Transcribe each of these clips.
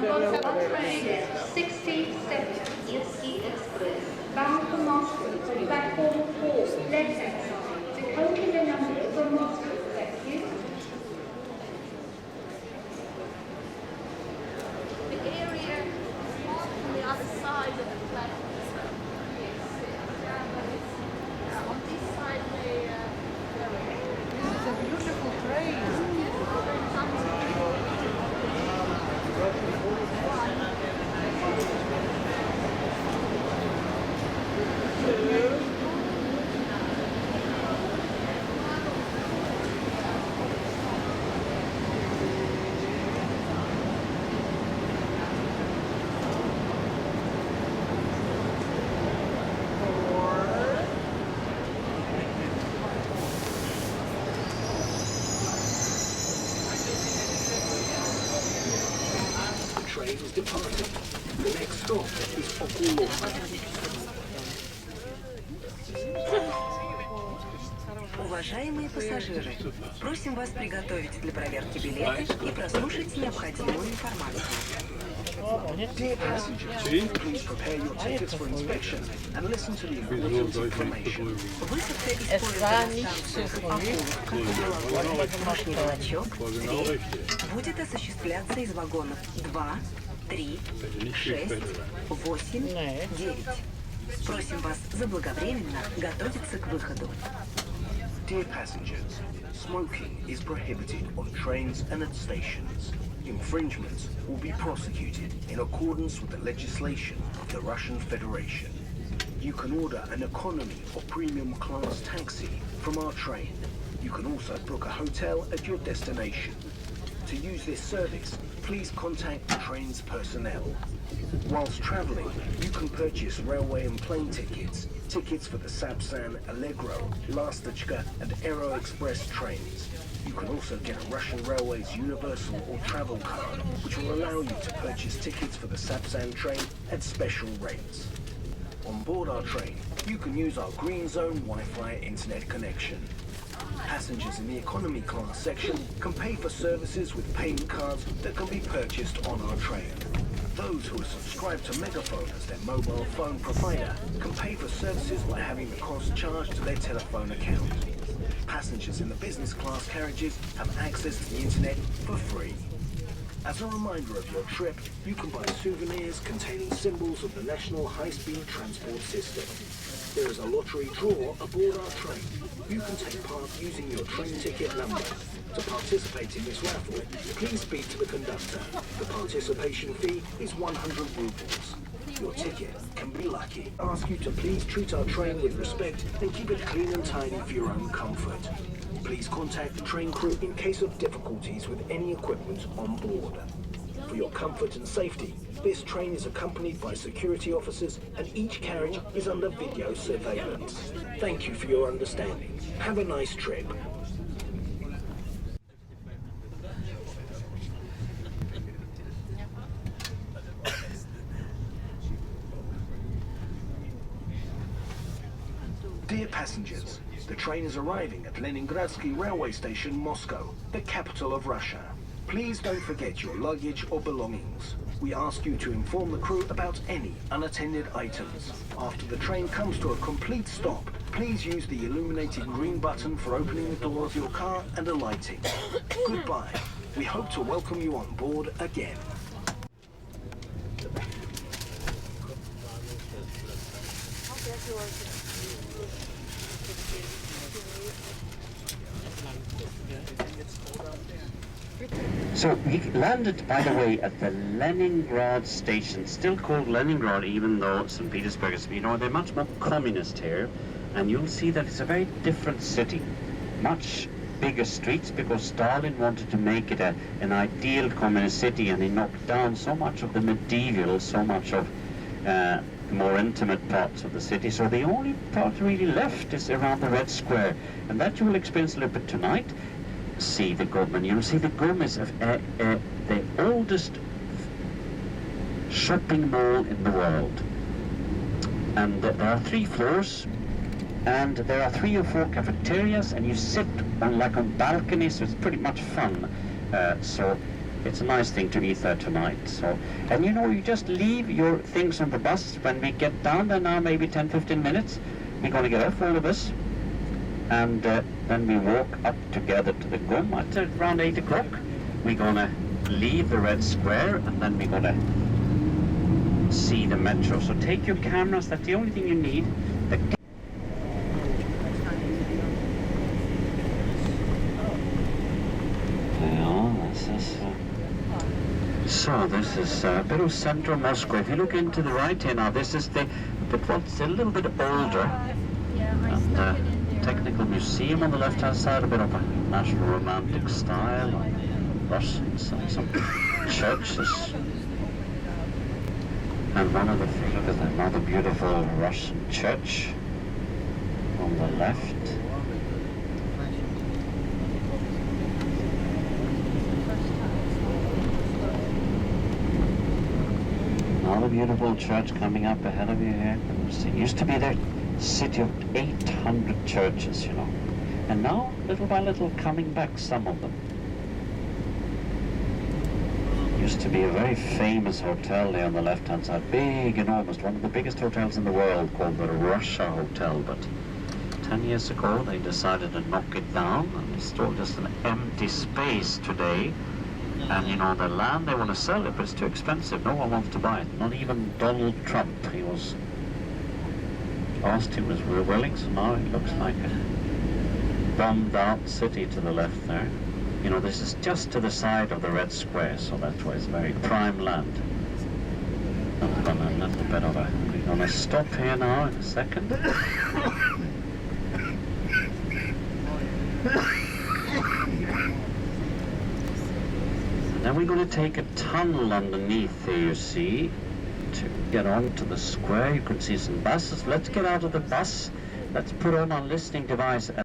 One train, 67 Express, bound for Moscow, from platform 4, left-hand side. The counting number from Moscow, thank you. The area on the other side of the platform. On this side, this is a beautiful train. Train is departing. The next stop is Bolshoi. Уважаемые пассажиры, просим вас приготовить для проверки билеты и прослушать необходимую информацию. Dear passengers, please prepare your tickets for inspection and listen to the important information. Высадка из поезда на станцию Аховка, Волочок, будет осуществляться из вагонов 2, 3, 6, 8, 9. Просим вас заблаговременно готовиться к выходу. Dear passengers, smoking is prohibited on trains and at stations. Infringements will be prosecuted in accordance with the legislation of the Russian Federation. You can order an economy or premium class taxi from our train. You can also book a hotel at your destination. To use this service, please contact the train's personnel. Whilst travelling, you can purchase railway and plane tickets, tickets for the Sapsan, Allegro, Lastochka and Aero Express trains. You can also get a Russian Railways Universal or Travel card, which will allow you to purchase tickets for the Sapsan train at special rates. On board our train, you can use our Green Zone Wi-Fi internet connection. Passengers in the economy class section can pay for services with payment cards that can be purchased on our train. Those who are subscribed to Megaphone as their mobile phone provider can pay for services by having the cost charged to their telephone account. Passengers in the business class carriages have access to the internet for free. As a reminder of your trip, you can buy souvenirs containing symbols of the National High-Speed Transport System. There is a lottery draw aboard our train. You can take part using your train ticket number. To participate in this raffle, please speak to the conductor. The participation fee is 100 rubles. Your ticket can be lucky. I ask you to please treat our train with respect and keep it clean and tidy for your own comfort. Please contact the train crew in case of difficulties with any equipment on board. For your comfort and safety, this train is accompanied by security officers and each carriage is under video surveillance. Thank you for your understanding. Have a nice trip. Dear passengers, the train is arriving at Leningradsky Railway Station, Moscow, the capital of Russia. Please don't forget your luggage or belongings. We ask you to inform the crew about any unattended items. After the train comes to a complete stop, please use the illuminated green button for opening the door of your car and alighting. Goodbye. We hope to welcome you on board again. So we landed, by the way, at the Leningrad station, still called Leningrad, even though St. Petersburg is, they're much more communist here, and you'll see that it's a very different city. Much bigger streets, because Stalin wanted to make it an ideal communist city, and he knocked down so much of the medieval, so much of more intimate parts of the city. So the only part really left is around the Red Square, and that you will experience a little bit tonight. See the Gum, and you'll see the Gum is the oldest shopping mall in the world. And there are 3 floors, and there are 3 or 4 cafeterias, and you sit on balconies, so it's pretty much fun. So it's a nice thing to eat there tonight. So, and you know, you just leave your things on the bus when we get down there now, maybe 10-15 minutes. We're going to get off, all of us, and then we walk up together to the Gom at around 8 o'clock. We're going to leave the Red Square, and then we're going to see the metro. So take your cameras, that's the only thing you need. So this is a bit of central Moscow. If you look into the right here now, this is what's a little bit older. And technical museum on the left-hand side, a bit of a national romantic style, Russians, some churches. And one of the, look at that, another beautiful Russian church on the left. Another beautiful church coming up ahead of you here. It used to be the city of 800 churches, you know. And now, little by little, coming back, some of them. Used to be a very famous hotel there on the left-hand side. Big, enormous, one of the biggest hotels in the world, called the Russia Hotel. But 10 years ago, they decided to knock it down, and it's still just an empty space today. And you know, the land, they want to sell it, but it's too expensive. No one wants to buy it. Not even Donald Trump. He was asked, he was willing, so now it looks like a bombed out city to the left there. You know, this is just to the side of the Red Square, so that's why it's very prime land. I'm gonna a little bit of a, we're gonna stop here now in a second. Then we're going to take a tunnel underneath here, you see, to get onto the square. You can see some buses. Let's get out of the bus. Let's put on our listening device. I'm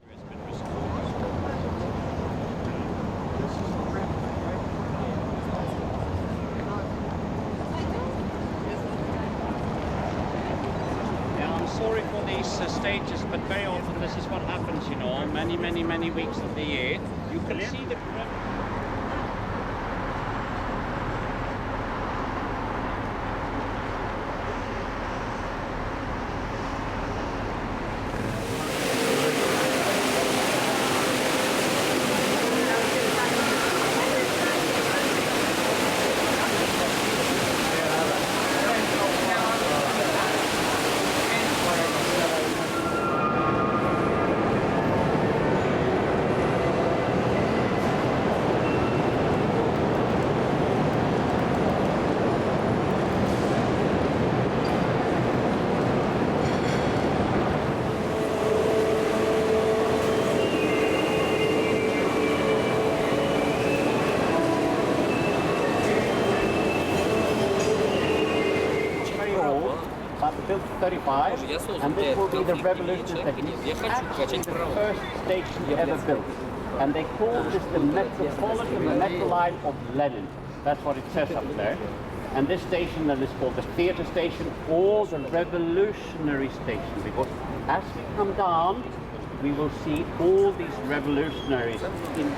sorry for these stages, but very often this is what happens, you know, many weeks of the year. You can see the built 35, and this will be the revolutionary technique. Actually the first station ever built. And they call this the Metropolitan, the Metro Line of Lenin. That's what it says up there. And this station then is called the theater station or the revolutionary station, because as we come down, we will see all these revolutionaries in.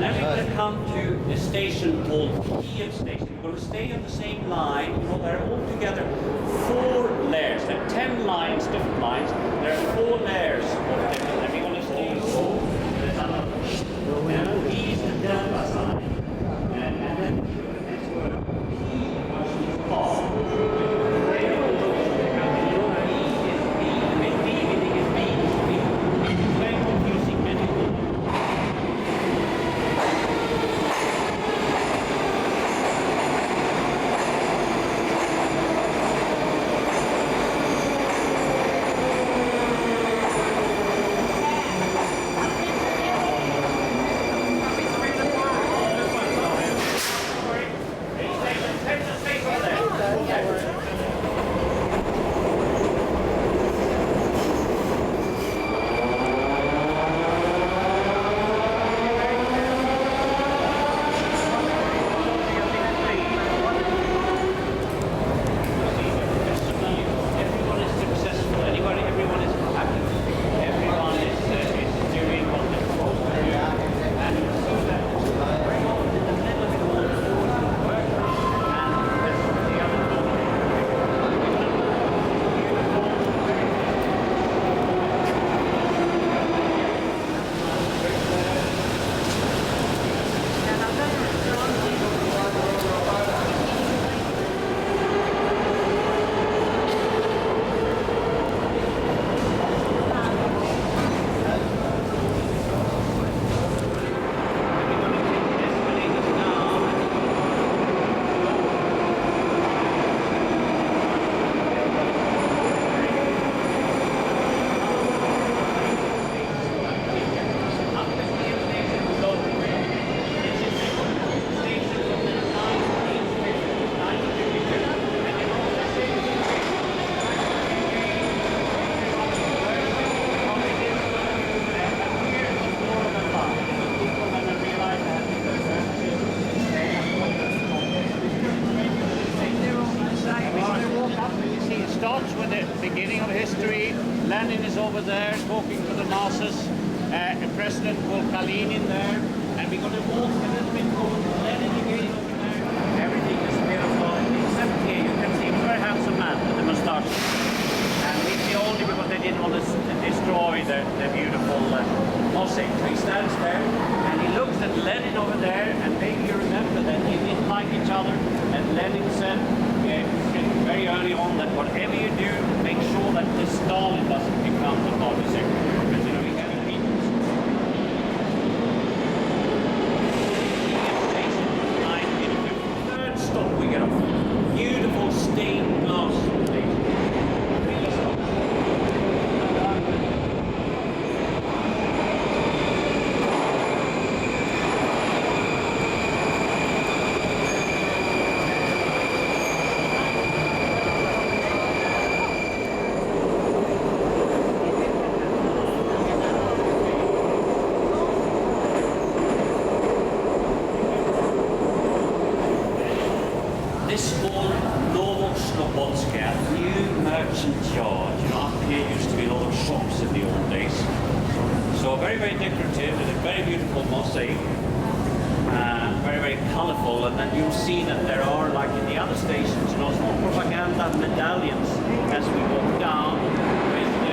Then we're going to come to a station called Hoosier station. We're going to stay on the same line. You know, there are altogether 4 layers. There are 10 lines, different lines. There are 4 layers of different. And we're going to stay on there's another. And he is the Delta side. And then that's where he was off. Lenin is over there talking to the masses. President Volkalinin there. And we're going to walk a little bit over Lenin again over there. Everything is beautiful. Except here, you can see a very handsome man with the moustache. And he's the only because they didn't want to destroy the beautiful mosaic. So he stands there and he looks at Lenin over there, and maybe you remember that they didn't like each other. And Lenin said very early on that whatever you do, make sure that the Stalin doesn't become the party secretary. Because you know we have people. Third stop we get off. Beautiful stained glass station. Really stop. This is called Novodevichy, new merchant yard. You know, up here used to be a lot of shops in the old days. So very, very decorative and a very beautiful mosaic. Very, very colourful, and then you'll see that there are, like in the other stations, you know, small propaganda medallions as we walk down with you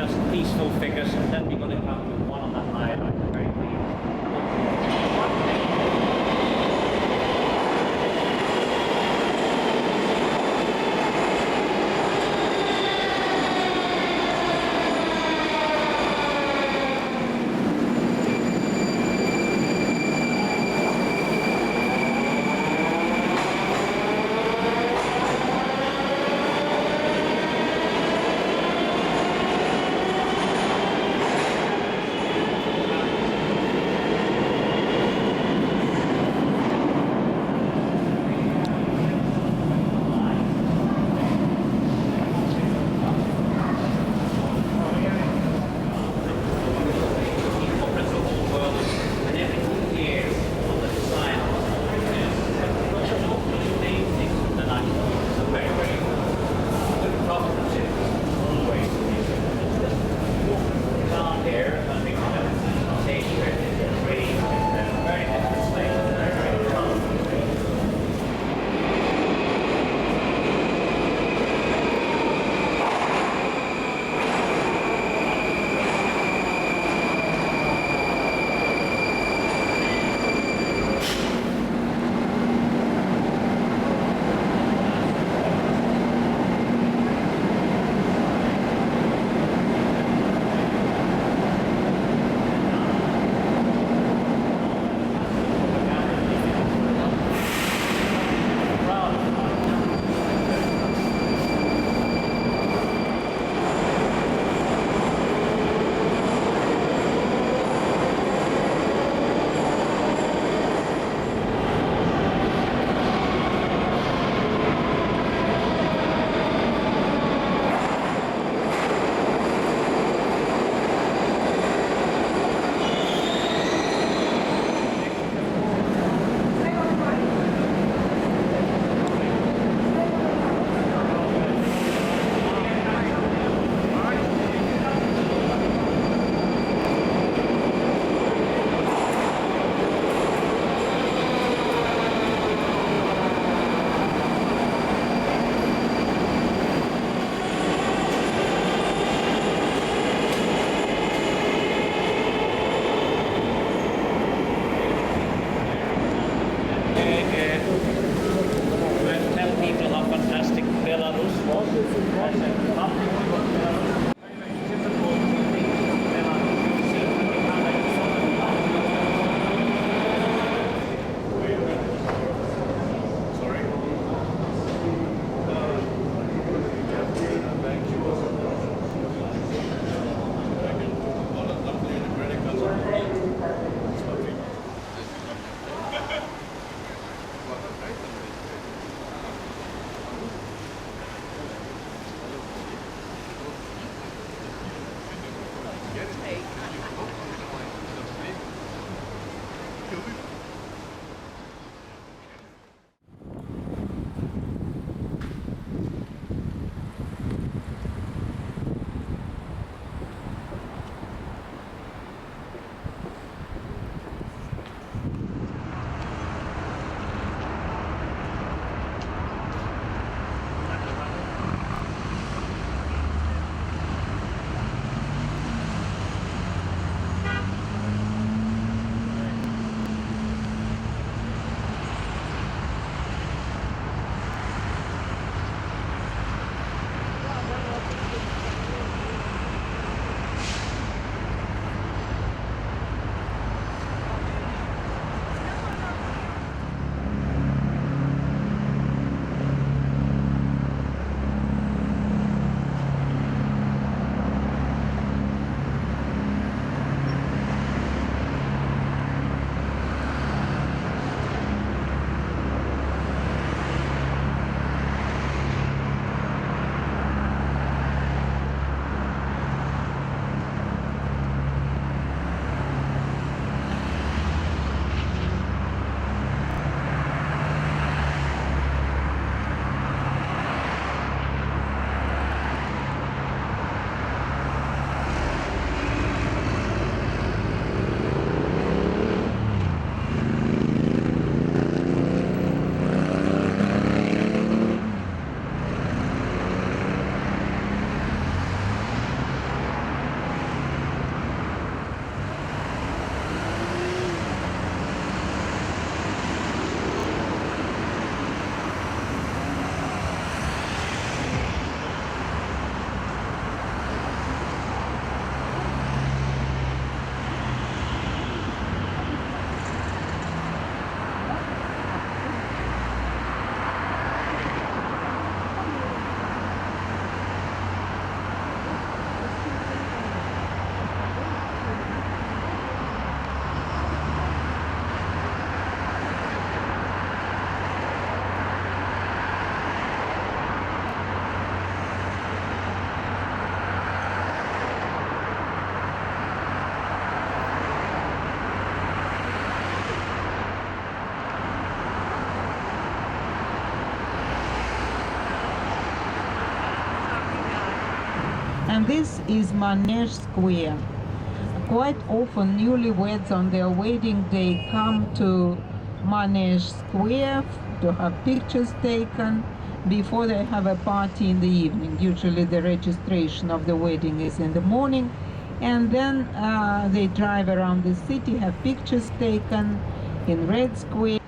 know, peaceful figures And this is Manege Square. Quite often newlyweds on their wedding day come to Manege Square to have pictures taken before they have a party in the evening. Usually the registration of the wedding is in the morning, and then they drive around the city, have pictures taken in Red Square.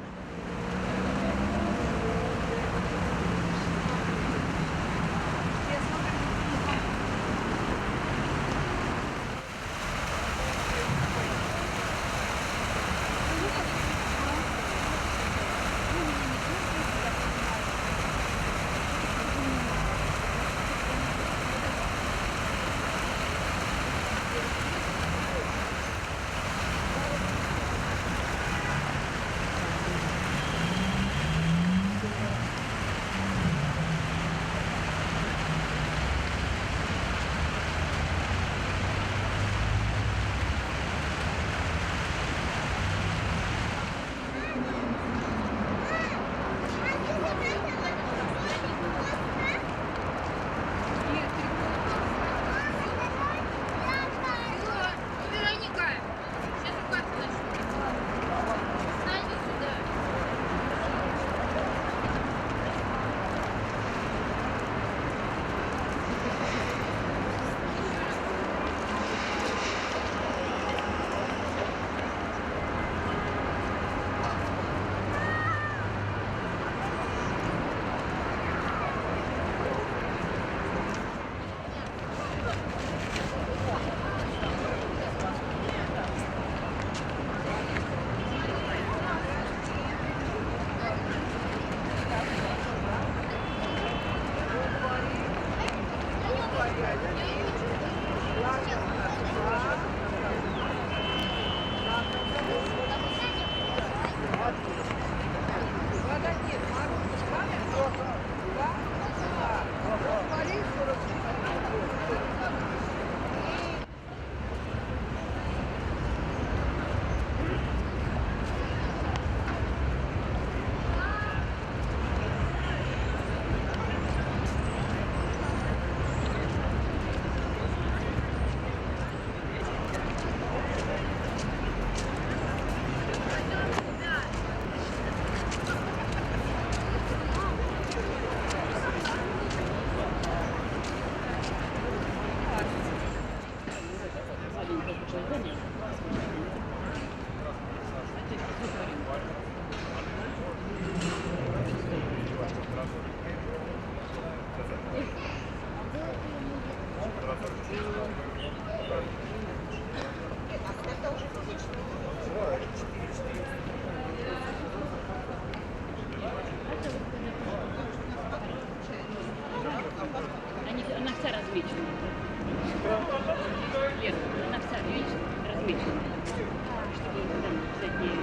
Она вся размечена. Лен, она вся, видишь, размечена. Чтобы там задние...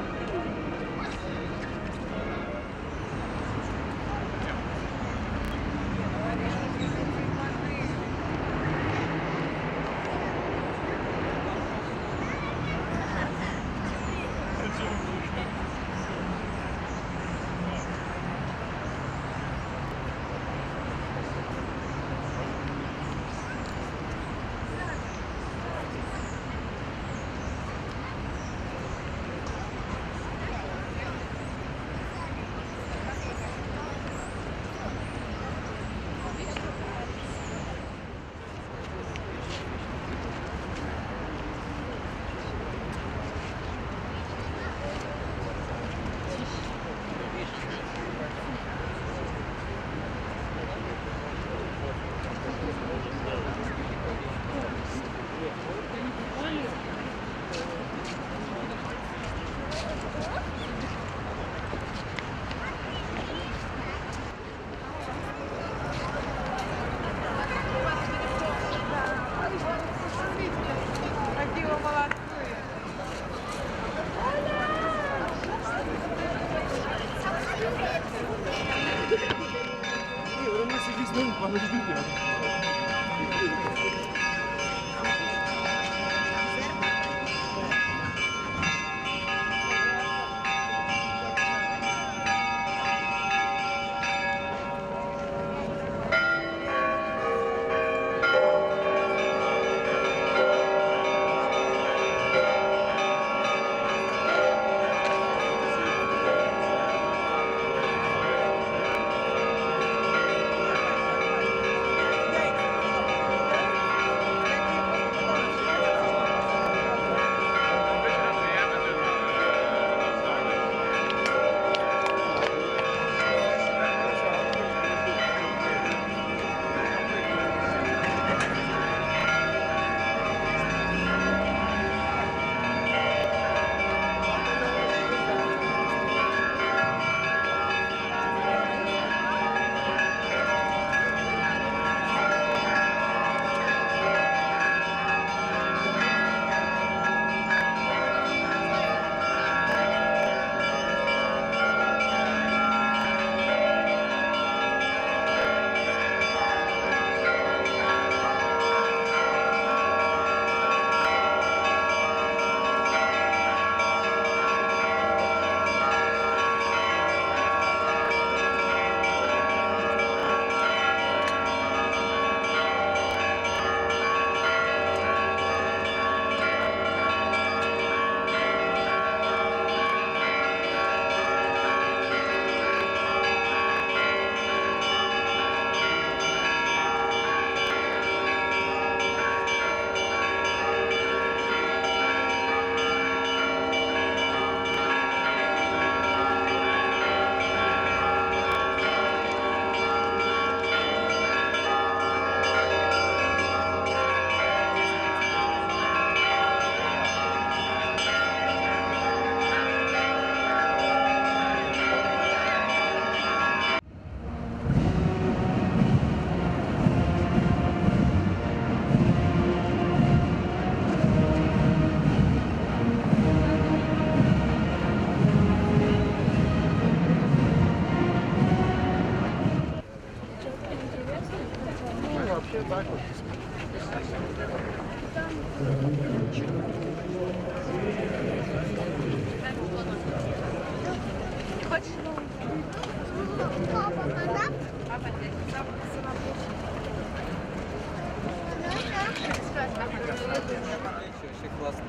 Вообще классно.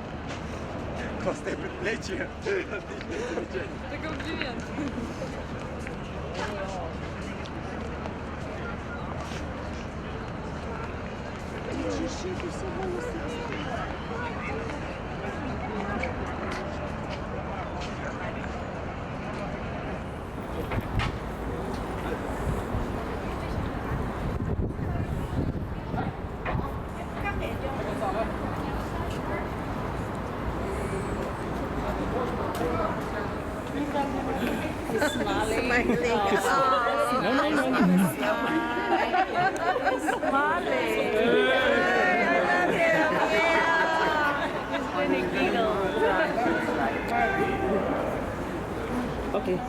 Классное предплечье. Это комплимент. Okay.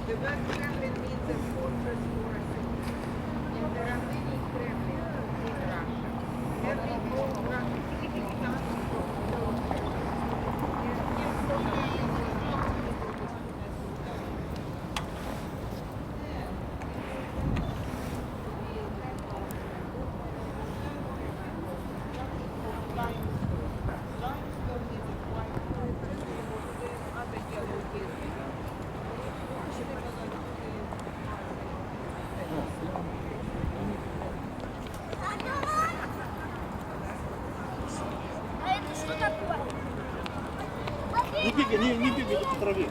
The word Kremlin means a fortress or a city. And there are many Kremlins in Russia. Every old Russian city starts from those Не бегай по траве.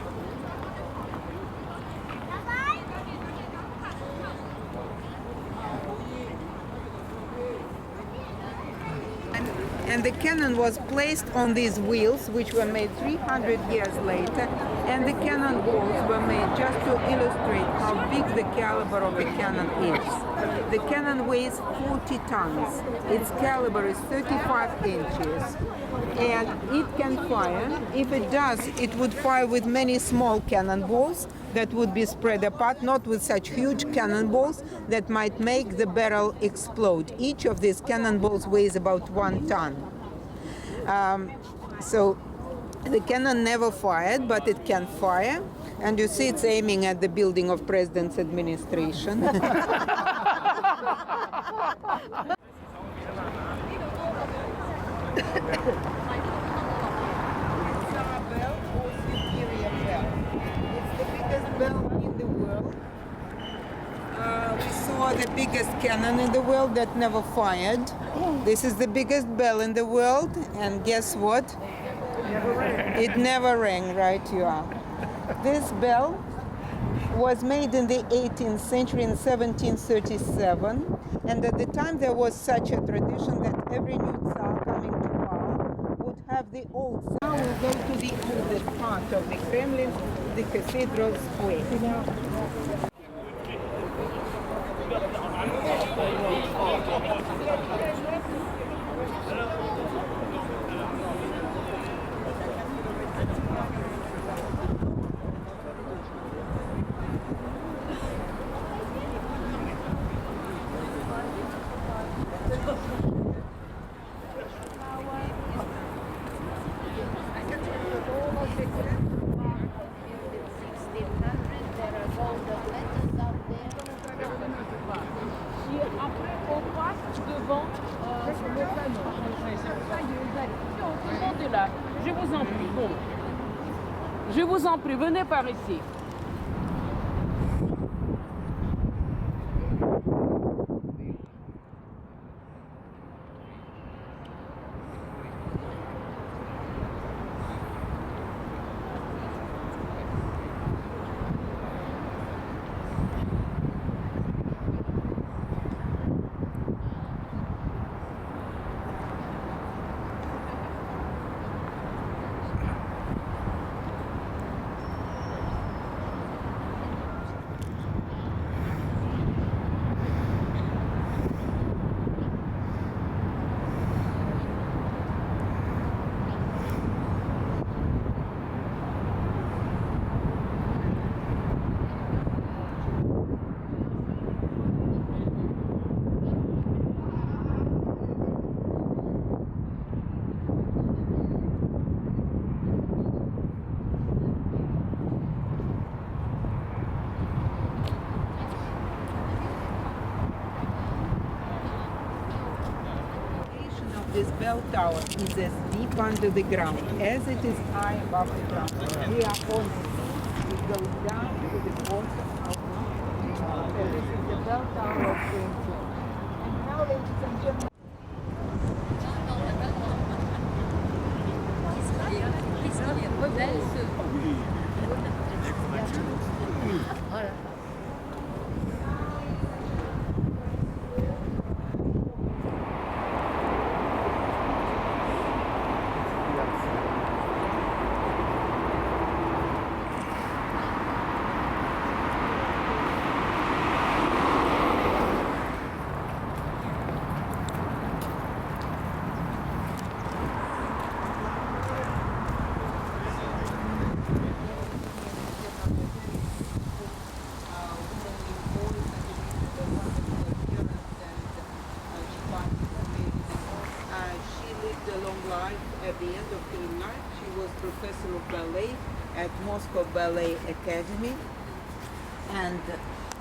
And the cannon was placed on these wheels, which were made 300 years later, and the cannon balls were made just to illustrate how big the caliber of the cannon is. The cannon weighs 40 tons. Its caliber is 35 inches, and it can fire. If it does, it would fire with many small cannonballs that would be spread apart, not with such huge cannonballs that might make the barrel explode. Each of these cannonballs weighs about 1 ton. So the cannon never fired, but it can fire. And you see it's aiming at the building of President's administration. Bell in the world. We saw the biggest cannon in the world that never fired. This is the biggest bell in the world, and guess what? It never rang, right you are. This bell was made in the 18th century in 1737, and at the time there was such a tradition that every new Tsar coming to power would have the old. Now we'll go to the oldest part of the Kremlin, the Cathedral Square. Je vous en prie, venez par ici. This bell tower is as deep under the ground as it is high above the ground. We are on the sea. It goes down to the bottom of the ground. And this is the bell tower of Saviour. And now, ladies and gentlemen, at the end of her life, she was professor of ballet at Moscow Ballet Academy, and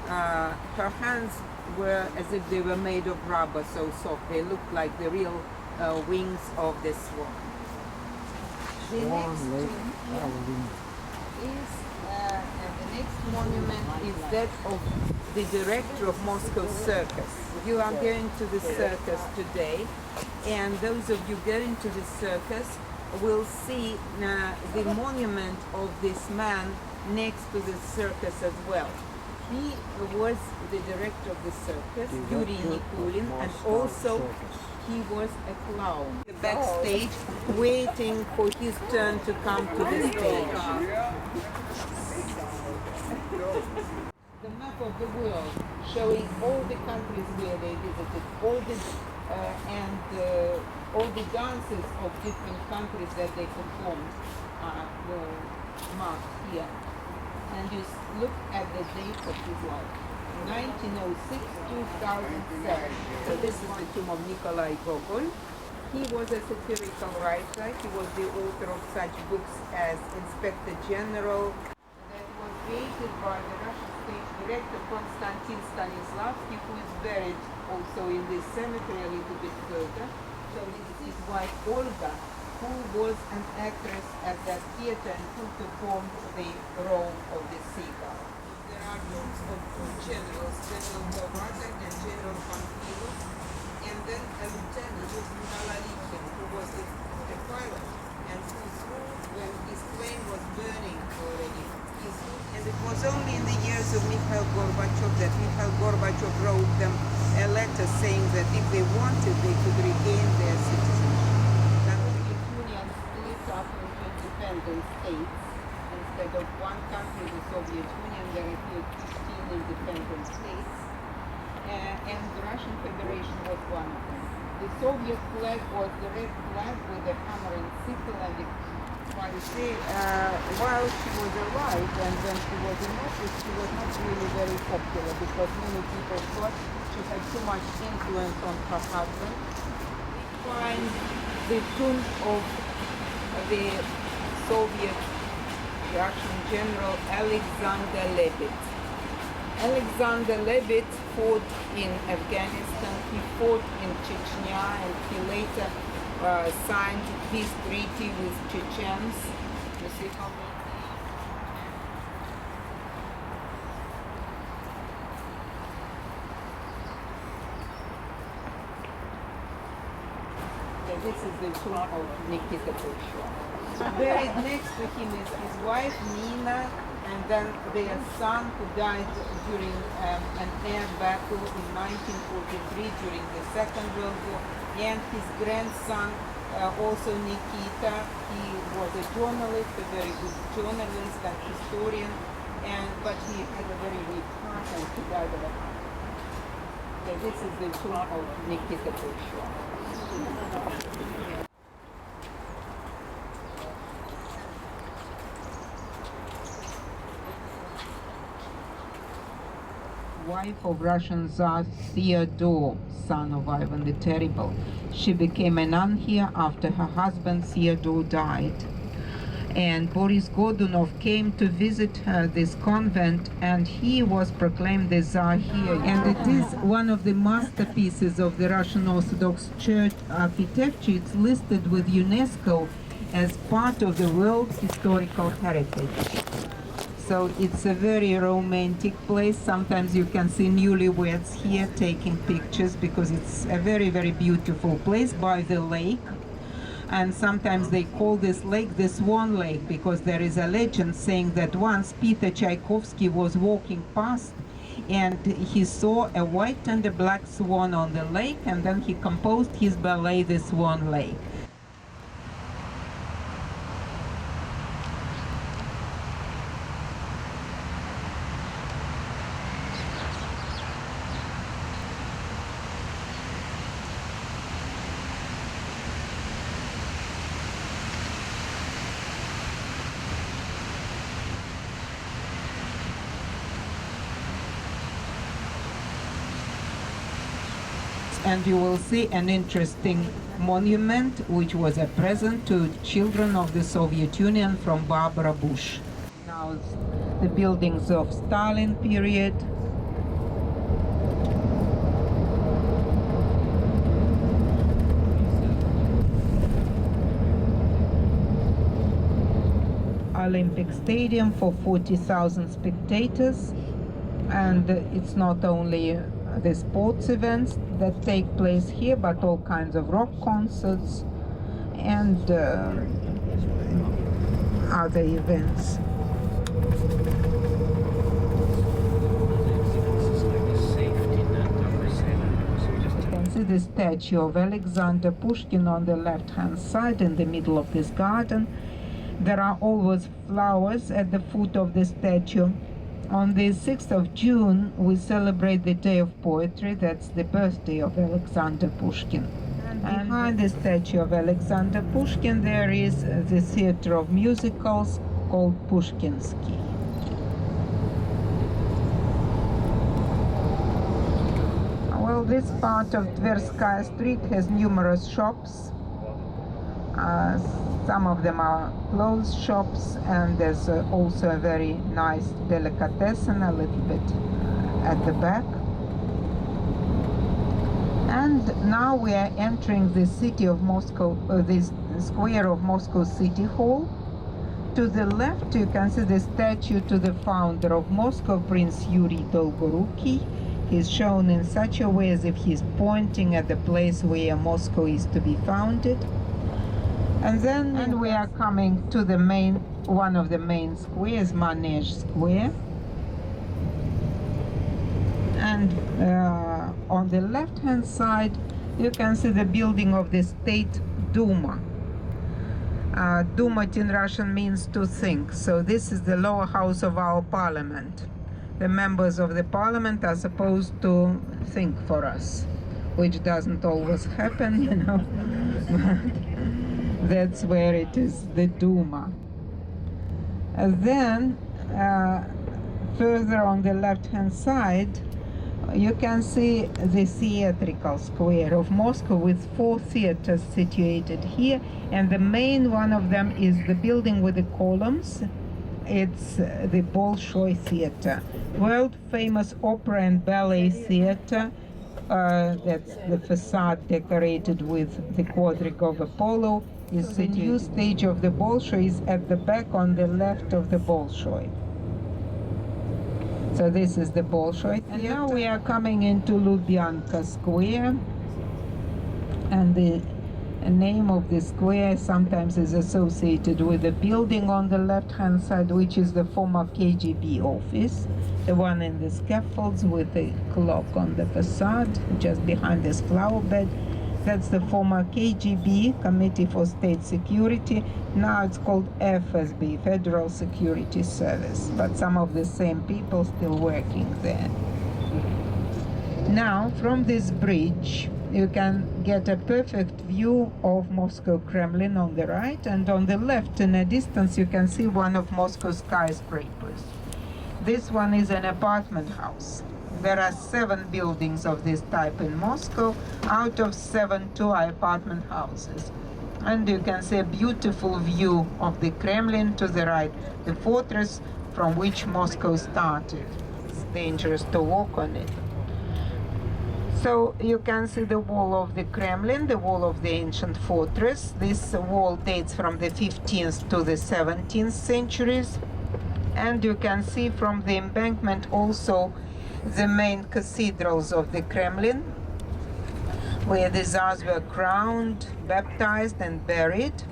her hands were as if they were made of rubber, so soft. They looked like the real wings of the swan. The next the next monument is that of the director of Moscow Circus. You are going to the circus today, and those of you going to the circus will see the monument of this man next to the circus as well. He was the director of the circus, Yuri Nikulin, and also he was a clown backstage waiting for his turn to come to the stage. The map of the world showing all the countries where they visited, all the dances of different countries that they performed are marked here. And you look at the dates of his life. 1906, 2007. So this is the tomb of Nikolai Gogol. He was a satirical writer. He was the author of such books as Inspector General, that was created by the Russian stage director Konstantin Stanislavski, who is buried also in this cemetery a little bit further. So this is his wife Olga, who was an actress at that theater and who performed the role of the seagull. There are tombs of two generals, General Govatek and General Panfilov, and then a lieutenant, Malalikhin, who was a pilot, and whose rule, when his plane was burning already, and it was only in the years of Mikhail Gorbachev that Mikhail Gorbachev wrote them a letter saying that if they wanted, they could regain their citizenship. The Soviet Union split up into independent states. Instead of one country, the Soviet Union, there appeared 15 independent states, and the Russian Federation was one of them. The Soviet flag was the red flag with a hammer and sickle, and while she was alive and when she was in office, she was not really very popular because many people thought she had too much influence on her husband. We find the tomb of the Soviet Russian general Alexander Lebed. Alexander Lebed fought in Afghanistan, he fought in Chechnya, and he later signed peace treaty with Chechens. You see how this is the tomb of Nikita Khrushchev. Buried next to him is his wife Nina, and then their son who died during an air battle in 1943 during the Second World War, and his grandson also Nikita. He was a journalist, a very good journalist and historian, but he had a very weak heart and he died of a heart. So this is the tomb of Nikita Khrushchev. Wife of Russian Tsar Theodore, son of Ivan the Terrible. She became a nun here after her husband Theodore died. And Boris Godunov came to visit her, this convent, and he was proclaimed the Tsar here. And it is one of the masterpieces of the Russian Orthodox Church architecture. It's listed with UNESCO as part of the World Historical Heritage. So it's a very romantic place. Sometimes you can see newlyweds here taking pictures because it's a very, very beautiful place by the lake. And sometimes they call this lake the Swan Lake because there is a legend saying that once Peter Tchaikovsky was walking past and he saw a white and a black swan on the lake, and then he composed his ballet, The Swan Lake. and you will see an interesting monument which was a present to children of the Soviet Union from Barbara Bush. Now the buildings of Stalin period. Olympic Stadium for 40,000 spectators, and it's not only the sports events that take place here, but all kinds of rock concerts and other events. You can see the statue of Alexander Pushkin on the left-hand side in the middle of this garden. There are always flowers at the foot of the statue. On the 6th of June, we celebrate the Day of Poetry. That's the birthday of Alexander Pushkin. And behind the statue of Alexander Pushkin, there is the theater of musicals called Pushkinsky. Well, this part of Tverskaya Street has numerous shops. Some of them are clothes shops, and there's also a very nice delicatessen a little bit at the back. And now we are entering the city of Moscow, this square of Moscow City Hall. To the left you can see the statue to the founder of Moscow, Prince Yuri Dolgoruki. He's shown in such a way as if he's pointing at the place where Moscow is to be founded. And then we are coming to the one of the main squares, Manege Square. And on the left-hand side, you can see the building of the State Duma. Duma in Russian means to think. So this is the lower house of our parliament. The members of the parliament are supposed to think for us, which doesn't always happen, you know. That's where it is, the Duma. And then further on the left-hand side, you can see the theatrical square of Moscow with 4 theaters situated here, and the main one of them is the building with the columns. It's the Bolshoi Theater, world famous opera and ballet theater. That's the facade decorated with the quadriga of Apollo. Is the new stage of the Bolshoi is at the back on the left of the Bolshoi. So this is the Bolshoi Theater. And now we are coming into Lubyanka Square, and the name of the square sometimes is associated with the building on the left-hand side, which is the former KGB office, the one in the scaffolds with the clock on the facade, just behind this flower bed. That's the former KGB, Committee for State Security. Now it's called FSB, Federal Security Service, but some of the same people still working there. Now, from this bridge, you can get a perfect view of Moscow Kremlin on the right, and on the left, in a distance, you can see one of Moscow's skyscrapers. This one is an apartment house. There are 7 buildings of this type in Moscow. Out of 7, 2 are apartment houses. And you can see a beautiful view of the Kremlin to the right, the fortress from which Moscow started. It's dangerous to walk on it. So you can see the wall of the Kremlin, the wall of the ancient fortress. This wall dates from the 15th to the 17th centuries. And you can see from the embankment also the main cathedrals of the Kremlin, where the Tsars were crowned, baptized, and buried.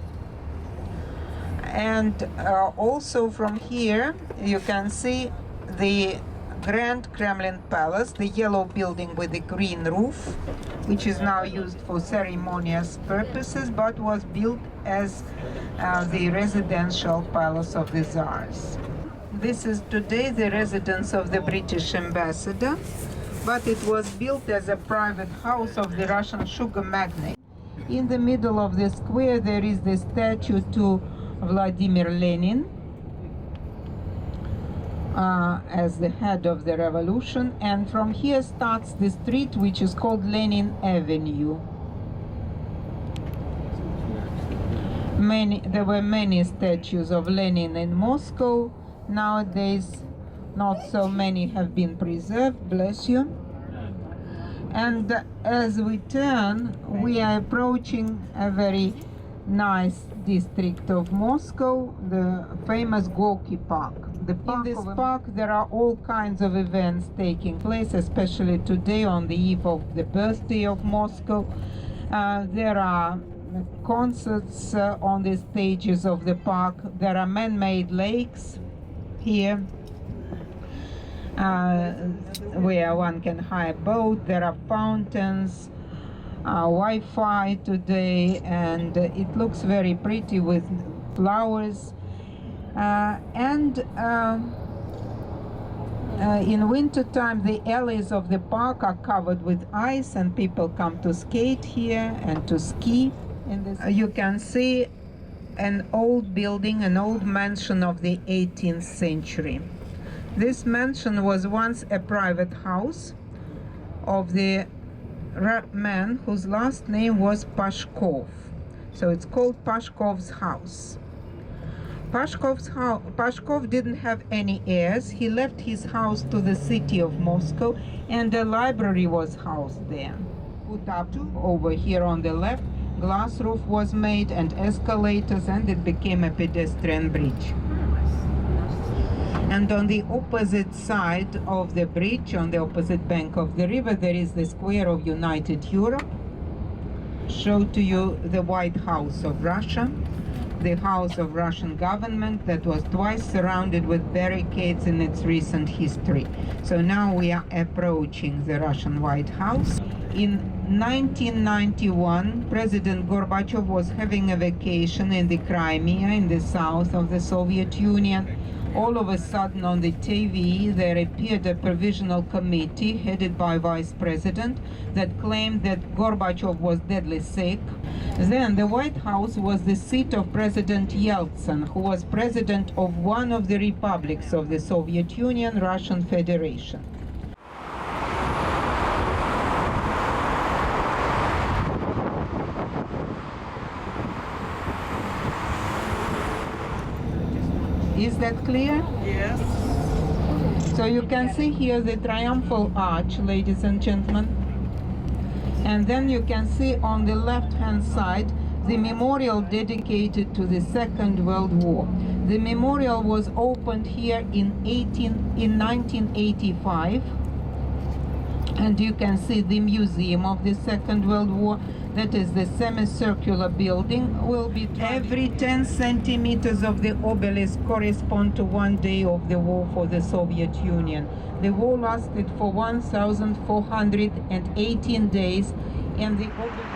And also from here you can see the Grand Kremlin Palace, the yellow building with the green roof, which is now used for ceremonious purposes, but was built as the residential palace of the Tsars. This is today the residence of the British ambassador, but it was built as a private house of the Russian sugar magnate. In the middle of the square there is the statue to Vladimir Lenin. as the head of the revolution, and from here starts the street which is called Lenin Avenue. There were many statues of Lenin in Moscow. Nowadays not so many have been preserved, bless you. And as we turn, we are approaching a very nice district of Moscow, the famous Gorky Park. In this park there are all kinds of events taking place, especially today on the eve of the birthday of Moscow. There are concerts on the stages of the park. There are man-made lakes here where one can hire a boat. There are fountains, Wi-Fi today, and it looks very pretty with flowers. In winter time, the alleys of the park are covered with ice, and people come to skate here and to ski. You can see an old building, an old mansion of the 18th century. This mansion was once a private house of the man whose last name was Pashkov. So it's called Pashkov's house. Pashkov didn't have any heirs. He left his house to the city of Moscow, and a library was housed there. Put up over here on the left, glass roof was made and escalators, and it became a pedestrian bridge. And on the opposite side of the bridge, on the opposite bank of the river, there is the Square of United Europe. Show to you the White House of Russia, the house of Russian government that was twice surrounded with barricades in its recent history. So now we are approaching the Russian White House. In 1991, President Gorbachev was having a vacation in the Crimea in the south of the Soviet Union. All of a sudden on the TV there appeared a provisional committee headed by Vice President that claimed that Gorbachev was deadly sick. Then the White House was the seat of President Yeltsin, who was president of one of the republics of the Soviet Union, Russian Federation. Is that clear? Yes. So you can see here the triumphal arch, ladies and gentlemen. And then you can see on the left-hand side the memorial dedicated to the Second World War. The memorial was opened here in 1985. And you can see the museum of the Second World War. That is the semicircular building. Will be every 10 centimeters of the obelisk correspond to one day of the war for the Soviet Union. The war lasted for 1,418 days, and the obelisk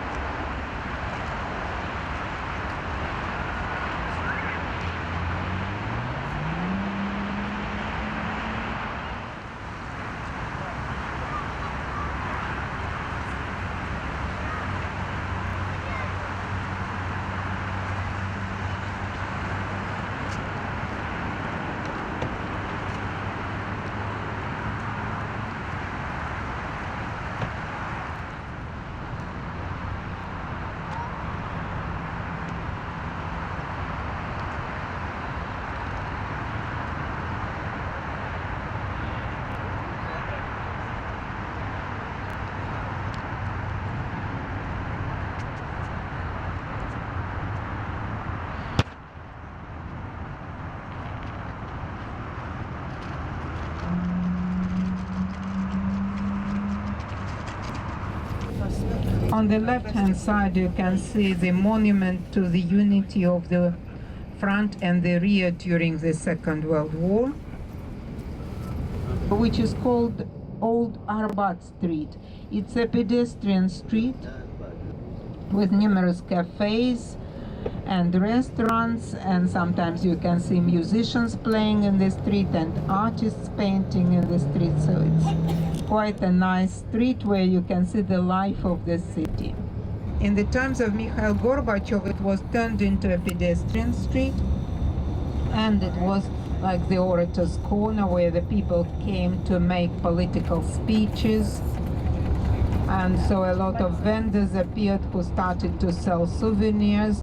On the left-hand side, you can see the monument to the unity of the front and the rear during the Second World War, which is called Old Arbat Street. It's a pedestrian street with numerous cafes and restaurants, and sometimes you can see musicians playing in the street and artists painting in the street. So it's quite a nice street where you can see the life of the city. In the times of Mikhail Gorbachev, it was turned into a pedestrian street, and it was like the Orator's Corner, where the people came to make political speeches. And so a lot of vendors appeared who started to sell souvenirs.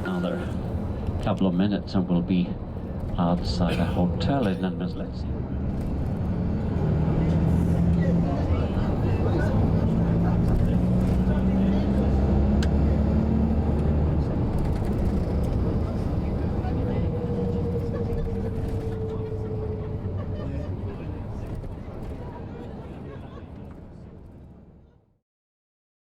Another couple of minutes and we'll be outside a hotel in Lemneslet's.